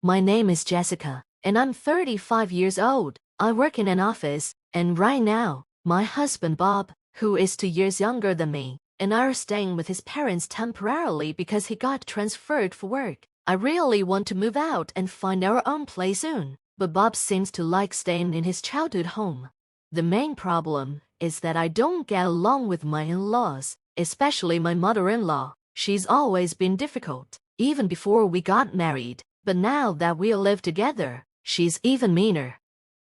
My name is Jessica, and I'm 35 years old. I work in an office, and right now, my husband Bob, who is 2 years younger than me, and I are staying with his parents temporarily because he got transferred for work. I really want to move out and find our own place soon, but Bob seems to like staying in his childhood home. The main problem is that I don't get along with my in-laws, especially my mother-in-law. She's always been difficult, even before we got married, but now that we live together, she's even meaner.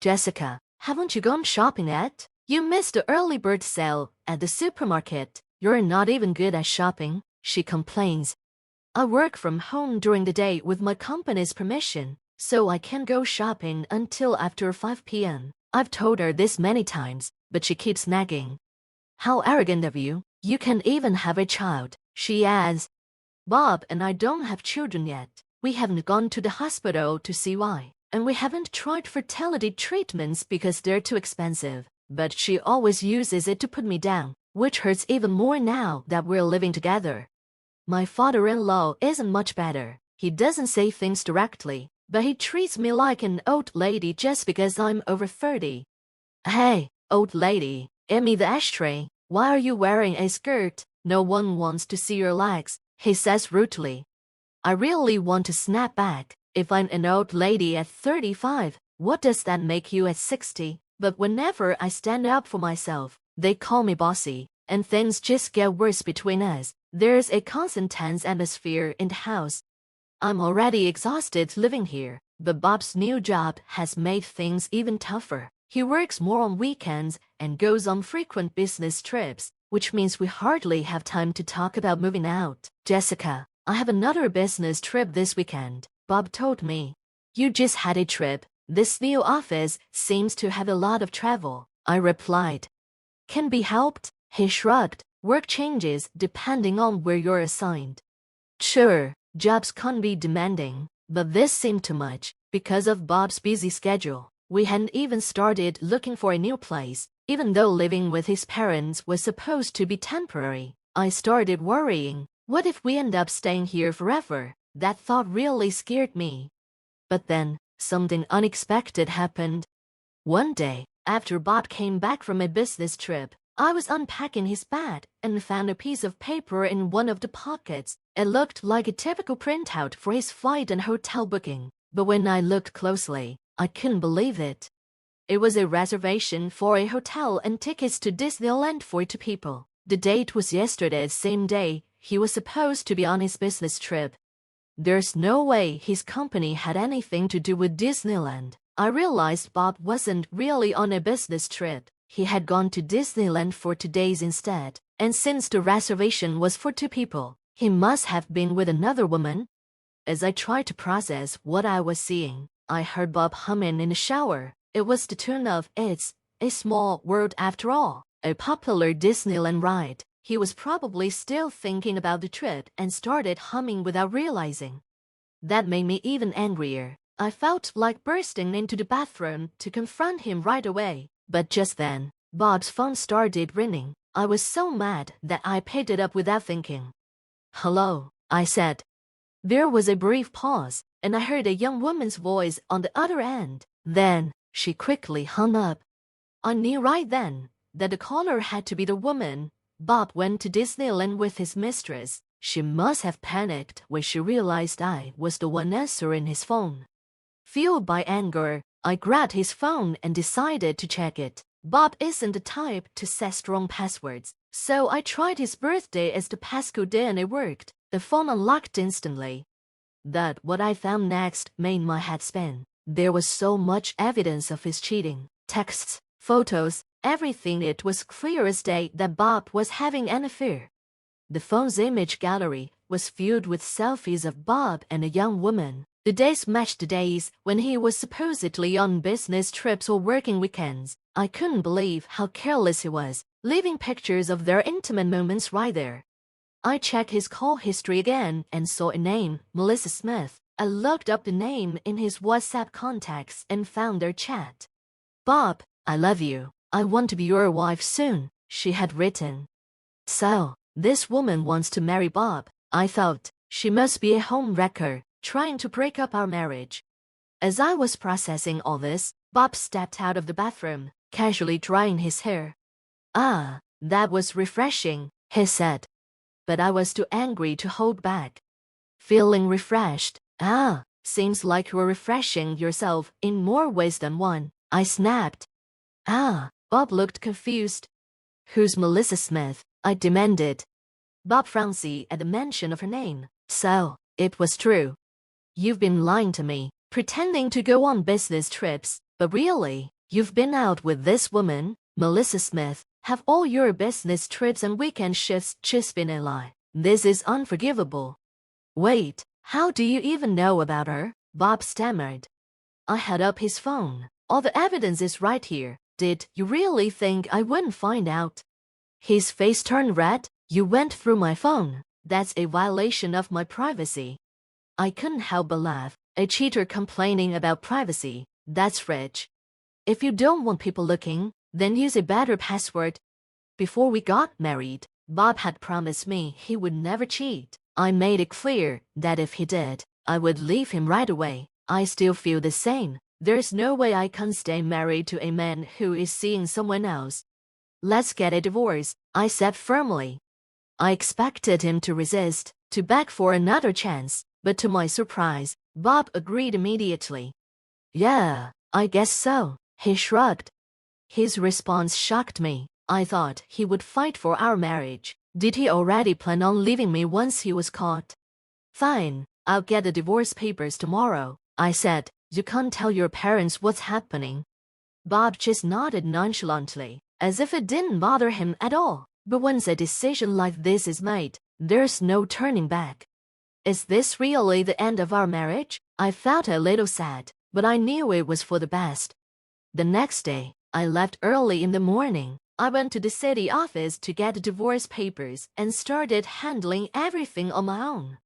Jessica, haven't you gone shopping yet? You missed the early bird sale at the supermarket. You're not even good at shopping, she complains. I work from home during the day with my company's permission, so I can't go shopping until after 5 p.m. I've told her this many times, but she keeps nagging. How arrogant of you. You can't even have a child, she adds. Bob and I don't have children yet. We haven't gone to the hospital to see why, and we haven't tried fertility treatments because they're too expensive. But she always uses it to put me down, which hurts even more now that we're living together. My father-in-law isn't much better. He doesn't say things directly, but he treats me like an old lady just because I'm over 30. Hey, old lady, give me the ashtray. Why are you wearing a skirt? No one wants to see your legs, he says rudely. I really want to snap back. If I'm an old lady at 35, what does that make you at 60? But whenever I stand up for myself, they call me bossy, and things just get worse between us. There's a constant tense atmosphere in the house. I'm already exhausted living here, but Bob's new job has made things even tougher. He works more on weekends and goes on frequent business trips, which means we hardly have time to talk about moving out. Jessica, I have another business trip this weekend, Bob told me. You just had a trip. This new office seems to have a lot of travel, I replied. Can be helped, he shrugged. Work changes depending on where you're assigned. Sure, jobs can be demanding, but this seemed too much because of Bob's busy schedule. We hadn't even started looking for a new place, even though living with his parents was supposed to be temporary. I started worrying. What if we end up staying here forever? That thought really scared me. But then, something unexpected happened. One day, after Bob came back from a business trip, I was unpacking his bag and found a piece of paper in one of the pockets. It looked like a typical printout for his flight and hotel booking, but when I looked closely, I couldn't believe it. It was a reservation for a hotel and tickets to Disneyland for 2 people. The date was yesterday, same day he was supposed to be on his business trip. There's no way his company had anything to do with Disneyland. I realized Bob wasn't really on a business trip. He had gone to Disneyland for 2 days instead, and since the reservation was for 2 people, he must have been with another woman. As I tried to process what I was seeing, I heard Bob humming in the shower. It was the tune of It's a Small World After All, a popular Disneyland ride. He was probably still thinking about the trip and started humming without realizing. That made me even angrier. I felt like bursting into the bathroom to confront him right away. But just then, Bob's phone started ringing. I was so mad that I picked it up without thinking. Hello, I said. There was a brief pause, and I heard a young woman's voice on the other end. Then, she quickly hung up. I knew right then that the caller had to be the woman. Bob went to Disneyland with his mistress. She must have panicked when she realized I was the one answering his phone. Fueled by anger, I grabbed his phone and decided to check it. Bob isn't the type to set strong passwords, so I tried his birthday as the passcode and it worked. The phone unlocked instantly. What I found next made my head spin. There was so much evidence of his cheating. Texts, photos, everything. It was clear as day that Bob was having an affair. The phone's image gallery was filled with selfies of Bob and a young woman. The days matched the days when he was supposedly on business trips or working weekends. I couldn't believe how careless he was, leaving pictures of their intimate moments right there. I checked his call history again and saw a name, Melissa Smith. I looked up the name in his WhatsApp contacts and found their chat. Bob, I love you. I want to be your wife soon, she had written. So, this woman wants to marry Bob. I thought, she must be a home wrecker. trying to break up our marriage. As I was processing all this, Bob stepped out of the bathroom, casually drying his hair. "Ah, that was refreshing," he said. But I was too angry to hold back. "Feeling refreshed? Ah, seems like you're refreshing yourself in more ways than one," I snapped. "Ah," Bob looked confused. "Who's Melissa Smith?" I demanded. Bob frowned at the mention of her name. "So, it was true. You've been lying to me, pretending to go on business trips, but really, you've been out with this woman, Melissa Smith, have all your business trips and weekend shifts just been a lie. This is unforgivable." "Wait, how do you even know about her?" Bob stammered. I had up his phone. "All the evidence is right here. Did you really think I wouldn't find out?" His face turned red. "You went through my phone. That's a violation of my privacy." I couldn't help but laugh. A cheater complaining about privacy. That's rich. "If you don't want people looking, then use a better password." Before we got married, Bob had promised me he would never cheat. I made it clear that if he did, I would leave him right away. I still feel the same. There's no way I can stay married to a man who is seeing someone else. "Let's get a divorce," I said firmly. I expected him to resist, to beg for another chance, but to my surprise, Bob agreed immediately. "Yeah, I guess so," he shrugged. His response shocked me. I thought he would fight for our marriage. Did he already plan on leaving me once he was caught? "Fine, I'll get the divorce papers tomorrow," I said. "You can't tell your parents what's happening." Bob just nodded nonchalantly, as if it didn't bother him at all. But once a decision like this is made, there's no turning back. Is this really the end of our marriage? I felt a little sad, but I knew it was for the best. The next day, I left early in the morning. I went to the city office to get the divorce papers and started handling everything on my own.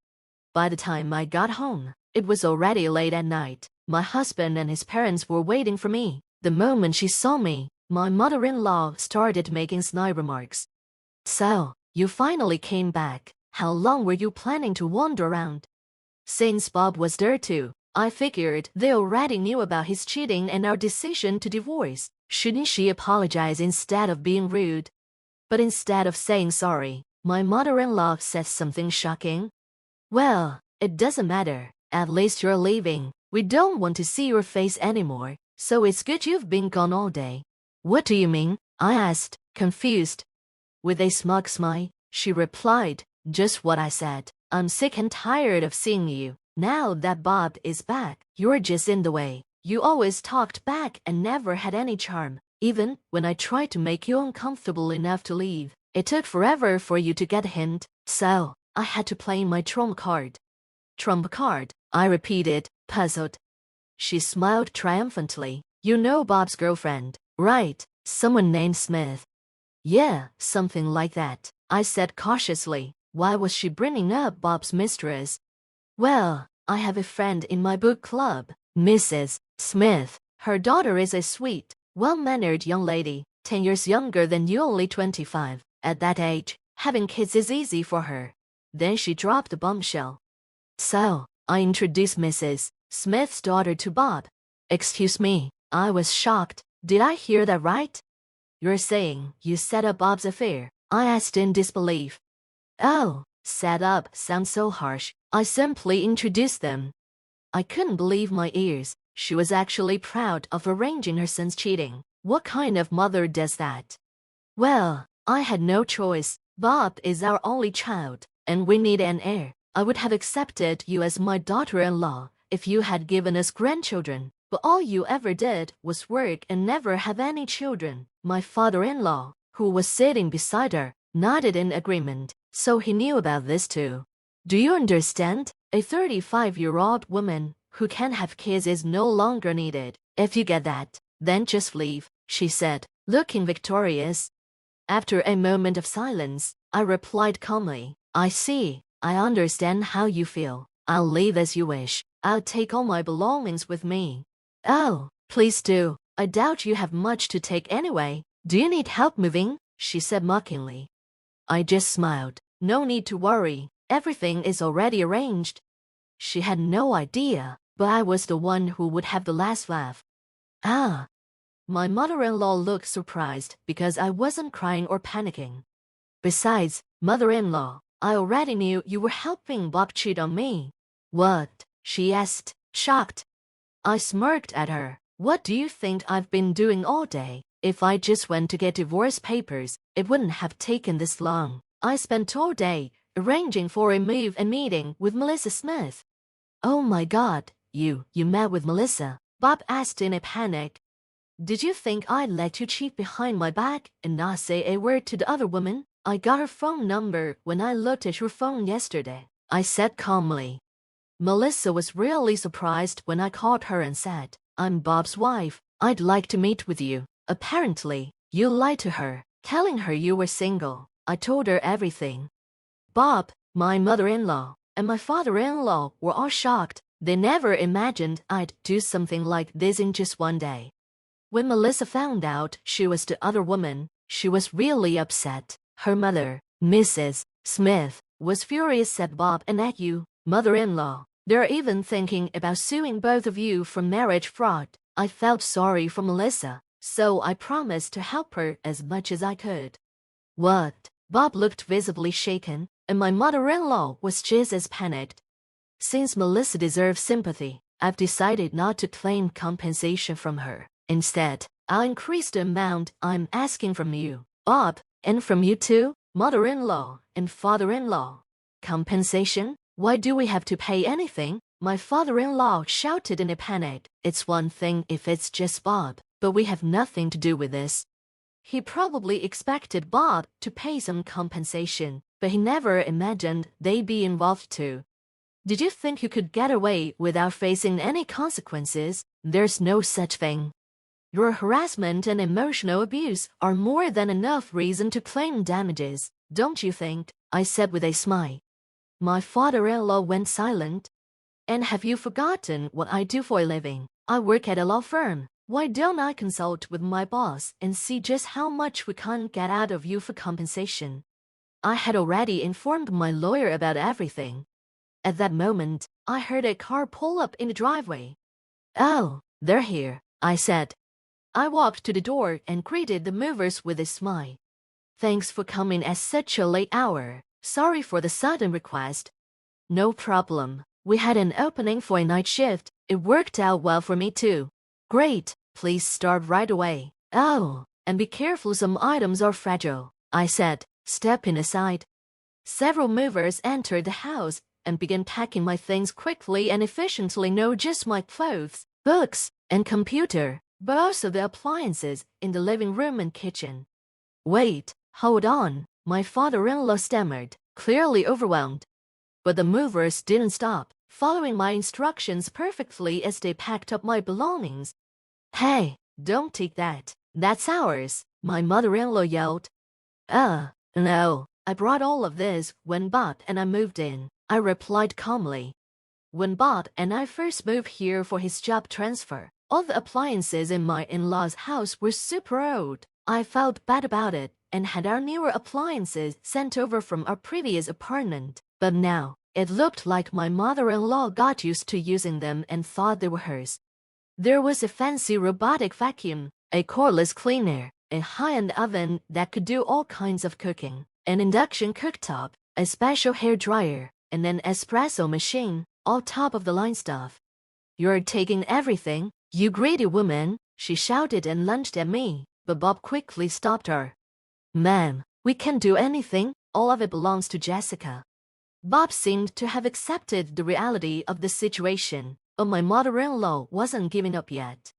By the time I got home, it was already late at night. My husband and his parents were waiting for me. The moment she saw me, my mother-in-law started making snide remarks. "So, you finally came back. How long were you planning to wander around?" Since Bob was there too, I figured they already knew about his cheating and our decision to divorce. Shouldn't she apologize instead of being rude? But instead of saying sorry, my mother-in-law said something shocking. "Well, it doesn't matter. At least you're leaving. We don't want to see your face anymore, so it's good you've been gone all day." "What do you mean?" I asked, confused. With a smug smile, she replied, "Just what I said. I'm sick and tired of seeing you. Now that Bob is back, you're just in the way. You always talked back and never had any charm. Even when I tried to make you uncomfortable enough to leave, it took forever for you to get a hint. So, I had to play my trump card." "Trump card?" I repeated, puzzled. She smiled triumphantly. "You know Bob's girlfriend, right? Someone named Smith." "Yeah, something like that," I said cautiously. Why was she bringing up Bob's mistress? "Well, I have a friend in my book club, Mrs. Smith. Her daughter is a sweet, well-mannered young lady, 10 years younger than you, only 25. At that age, having kids is easy for her." Then she dropped a bombshell. "So, I introduced Mrs. Smith's daughter to Bob." "Excuse me," I was shocked. "Did I hear that right?" "You're saying you set up Bob's affair?" I asked in disbelief. "Oh, set up sounds so harsh. I simply introduced them." I couldn't believe my ears. She was actually proud of arranging her son's cheating. What kind of mother does that? "Well, I had no choice. Bob is our only child, and we need an heir. I would have accepted you as my daughter-in-law if you had given us grandchildren. But all you ever did was work and never have any children." My father-in-law, who was sitting beside her, nodded in agreement, so he knew about this too. "Do you understand? A 35-year-old woman who can have kids is no longer needed. If you get that, then just leave," she said, looking victorious. After a moment of silence, I replied calmly, "I see. I understand how you feel. I'll leave as you wish. I'll take all my belongings with me." "Oh, please do. I doubt you have much to take anyway. Do you need help moving?" she said mockingly. I just smiled. "No need to worry. Everything is already arranged." She had no idea, but I was the one who would have the last laugh. Ah. My mother-in-law looked surprised because I wasn't crying or panicking. Besides, mother-in-law, I already knew you were helping Bob cheat on me. What? She asked, shocked. I smirked at her. What do you think I've been doing all day? If I just went to get divorce papers, it wouldn't have taken this long. I spent all day arranging for a move and meeting with Melissa Smith. Oh my God, you met with Melissa? Bob asked in a panic. Did you think I'd let you cheat behind my back and not say a word to the other woman? I got her phone number when I looked at your phone yesterday, I said calmly. Melissa was really surprised when I called her and said, I'm Bob's wife. I'd like to meet with you. Apparently, you lied to her, telling her you were single. I told her everything. Bob, my mother-in-law, and my father-in-law were all shocked. They never imagined I'd do something like this in just one day. When Melissa found out she was the other woman, she was really upset. Her mother, Mrs. Smith, was furious at Bob and at you, mother-in-law. They're even thinking about suing both of you for marriage fraud. I felt sorry for Melissa, so I promised to help her as much as I could. What? Bob looked visibly shaken, and my mother-in-law was just as panicked. Since Melissa deserves sympathy, I've decided not to claim compensation from her. Instead, I'll increase the amount I'm asking from you, Bob, and from you too, mother-in-law and father-in-law. Compensation? Why do we have to pay anything? My father-in-law shouted in a panic. It's one thing if it's just Bob, but we have nothing to do with this. He probably expected Bob to pay some compensation, but he never imagined they'd be involved too. Did you think you could get away without facing any consequences? There's no such thing. Your harassment and emotional abuse are more than enough reason to claim damages, don't you think? I said with a smile. My father-in-law went silent. And have you forgotten what I do for a living? I work at a law firm. Why don't I consult with my boss and see just how much we can get out of you for compensation? I had already informed my lawyer about everything. At that moment, I heard a car pull up in the driveway. Oh, they're here, I said. I walked to the door and greeted the movers with a smile. Thanks for coming at such a late hour. Sorry for the sudden request. No problem. We had an opening for a night shift. It worked out well for me too. Great. Please start right away. Oh, and be careful, some items are fragile, I said, stepping aside. Several movers entered the house and began packing my things quickly and efficiently, not just my clothes, books, and computer, but also the appliances in the living room and kitchen. Wait, hold on, my father-in-law stammered, clearly overwhelmed. But the movers didn't stop, following my instructions perfectly as they packed up my belongings. Hey, don't take that. That's ours, my mother-in-law yelled. No, I brought all of this when Bob and I moved in, I replied calmly. When Bob and I first moved here for his job transfer, all the appliances in my in-laws' house were super old. I felt bad about it and had our newer appliances sent over from our previous apartment. But now, it looked like my mother-in-law got used to using them and thought they were hers. There was a fancy robotic vacuum, a cordless cleaner, a high-end oven that could do all kinds of cooking, an induction cooktop, a special hair dryer, and an espresso machine, all top-of-the-line stuff. You're taking everything, you greedy woman, she shouted and lunged at me, but Bob quickly stopped her. Ma'am, we can't do anything, all of it belongs to Jessica. Bob seemed to have accepted the reality of the situation, but my mother-in-law wasn't giving up yet.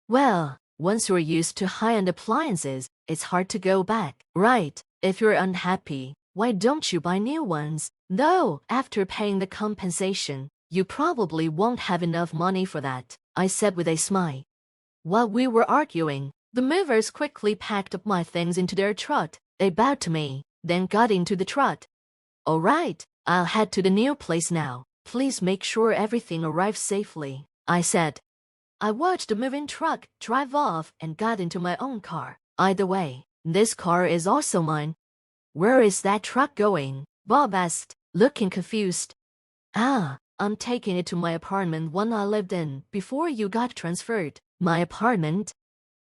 Well, once you're used to high-end appliances, it's hard to go back, right? If you're unhappy, why don't you buy new ones? Though, after paying the compensation, you probably won't have enough money for that, I said with a smile. While we were arguing, the movers quickly packed up my things into their truck. They bowed to me, then got into the truck. All right, I'll head to the new place now. Please make sure everything arrives safely, I said. I watched the moving truck drive off and got into my own car. Either way, this car is also mine. Where is that truck going? Bob asked, looking confused. Ah, I'm taking it to my apartment one I lived in before you got transferred. My apartment?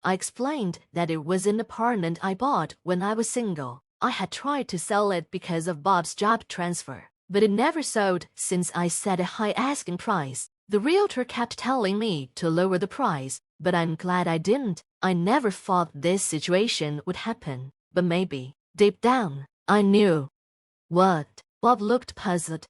I explained that it was an apartment I bought when I was single. I had tried to sell it because of Bob's job transfer, but it never sold since I set a high asking price. The realtor kept telling me to lower the price, but I'm glad I didn't. I never thought this situation would happen, but maybe, deep down, I knew. What? Bob looked puzzled.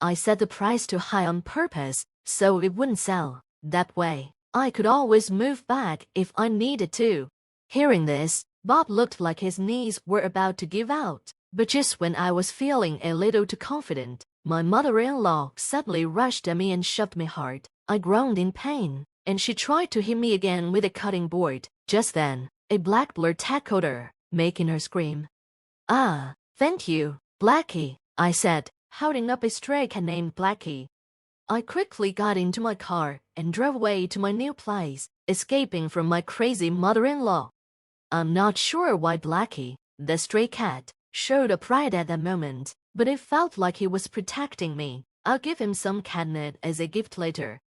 I set the price too high on purpose, so it wouldn't sell. That way, I could always move back if I needed to. Hearing this, Bob looked like his knees were about to give out. But just when I was feeling a little too confident, my mother-in-law suddenly rushed at me and shoved me hard. I groaned in pain, and she tried to hit me again with a cutting board. Just then, a black blur tackled her, making her scream. "Ah, thank you, Blackie," I said, holding up a stray cat named Blackie. I quickly got into my car and drove away to my new place, escaping from my crazy mother-in-law. I'm not sure why Blackie, the stray cat, showed up right at that moment, but it felt like he was protecting me. I'll give him some catnip as a gift later.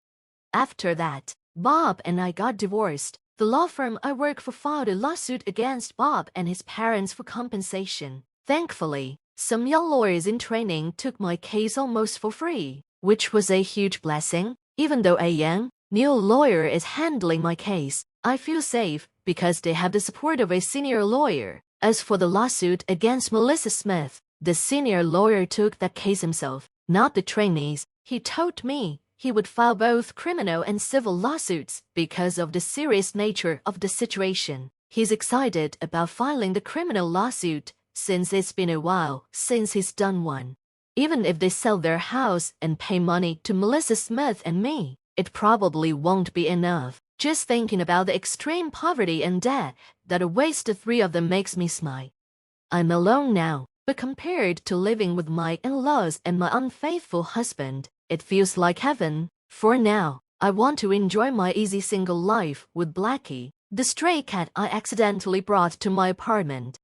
After that, Bob and I got divorced. The law firm I work for filed a lawsuit against Bob and his parents for compensation. Thankfully, some young lawyers in training took my case almost for free, which was a huge blessing. Even though a young, new lawyer is handling my case, I feel safe because they have the support of a senior lawyer. As for the lawsuit against Melissa Smith, the senior lawyer took that case himself, not the trainees. He told me he would file both criminal and civil lawsuits because of the serious nature of the situation. He's excited about filing the criminal lawsuit since it's been a while since he's done one. Even if they sell their house and pay money to Melissa Smith and me, it probably won't be enough. Just thinking about the extreme poverty and debt that awaits the three of them makes me smile. I'm alone now, but compared to living with my in-laws and my unfaithful husband, it feels like heaven. For now, I want to enjoy my easy single life with Blackie, the stray cat I accidentally brought to my apartment.